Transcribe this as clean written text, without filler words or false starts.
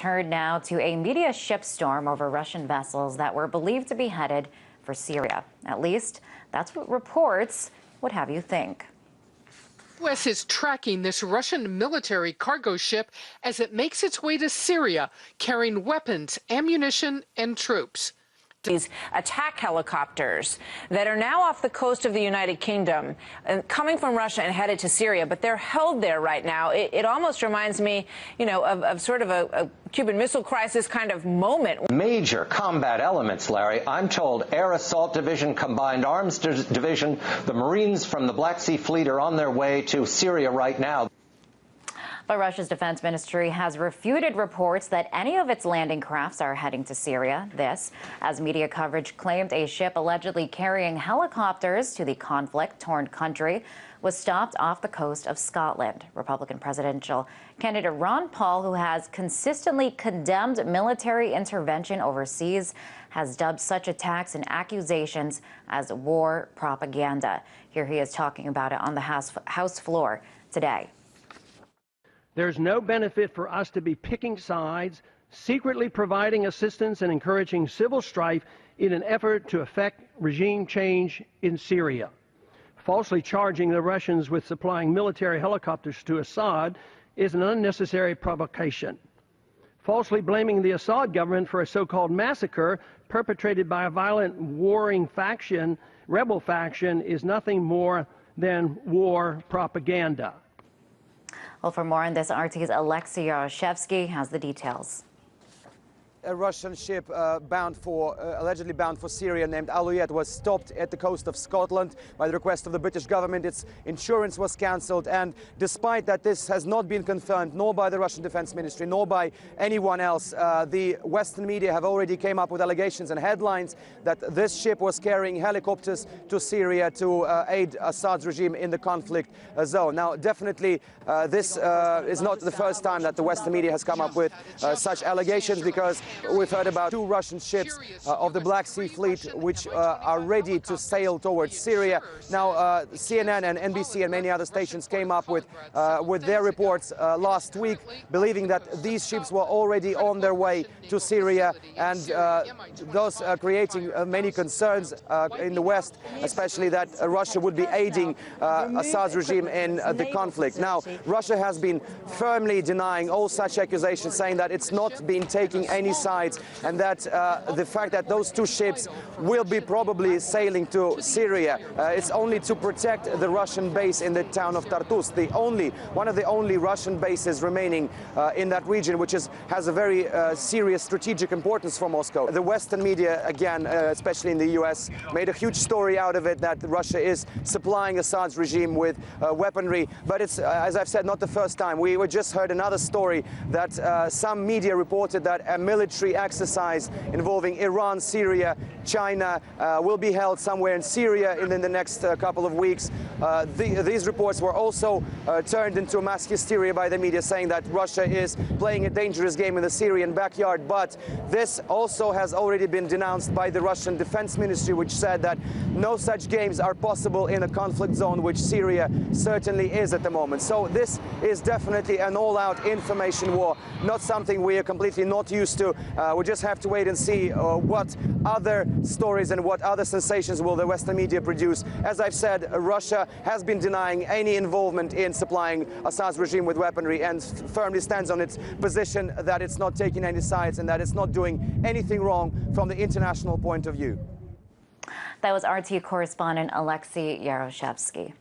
turned now to a media shipstorm over Russian vessels that were believed to be headed for Syria. At least that's what reports would have you think. The U.S. is tracking this Russian military cargo ship as it makes its way to Syria, carrying weapons, ammunition, and troops. These attack helicopters that are now off the coast of the United Kingdom, coming from Russia and headed to Syria, but they're held there right now. It almost reminds me, of sort of a Cuban Missile Crisis kind of moment. Major combat elements, Larry. I'm told Air Assault Division, Combined Arms Division, the Marines from the Black Sea Fleet are on their way to Syria right now. But Russia's defense ministry has refuted reports that any of its landing crafts are heading to Syria. This, as media coverage claimed a ship allegedly carrying helicopters to the conflict-torn country was stopped off the coast of Scotland. Republican presidential candidate Ron Paul, who has consistently condemned military intervention overseas, has dubbed such attacks and accusations as war propaganda. Here he is talking about it on the House floor today. There's no benefit for us to be picking sides, secretly providing assistance and encouraging civil strife in an effort to effect regime change in Syria. Falsely charging the Russians with supplying military helicopters to Assad is an unnecessary provocation. Falsely blaming the Assad government for a so-called massacre perpetrated by a violent warring faction, rebel faction, is nothing more than war propaganda. Well, for more on this, RT's Alexei Yaroshevsky has the details. A Russian ship allegedly bound for Syria named Alouette was stopped at the coast of Scotland by the request of the British government. Its insurance was cancelled, and despite that this has not been confirmed nor by the Russian Defense Ministry nor by anyone else, the Western media have already came up with allegations and headlines that this ship was carrying helicopters to Syria to aid Assad's regime in the conflict zone. Now, definitely this is not the first time that the Western media has come up with such allegations, because we've heard about 2 Russian ships of the Black Sea Fleet which are ready to sail towards Syria. Now, CNN and NBC and many other stations came up with their reports last week, believing that these ships were already on their way to Syria, and thus creating many concerns in the West, especially that Russia would be aiding Assad's regime in the conflict. Now, Russia has been firmly denying all such accusations, saying that it's not been taking any sides, and that the fact that those 2 ships will be probably sailing to Syria, it's only to protect the Russian base in the town of Tartus, one of the only Russian bases remaining in that region, which has a very serious strategic importance for Moscow. The Western media, again, especially in the US, made a huge story out of it that Russia is supplying Assad's regime with weaponry, but it's, as I've said, not the first time. We just heard another story that some media reported that a military exercise involving Iran, Syria, China will be held somewhere in Syria in the next couple of weeks. These reports were also turned into mass hysteria by the media, saying that Russia is playing a dangerous game in the Syrian backyard. But this also has already been denounced by the Russian Defense Ministry, which said that no such games are possible in a conflict zone, which Syria certainly is at the moment. So this is definitely an all-out information war, not something we are completely not used to. We just have to wait and see what other stories and what other sensations will the Western media produce. As I've said, Russia has been denying any involvement in supplying Assad's regime with weaponry and firmly stands on its position that it's not taking any sides and that it's not doing anything wrong from the international point of view. That was RT correspondent Alexei Yaroshevsky.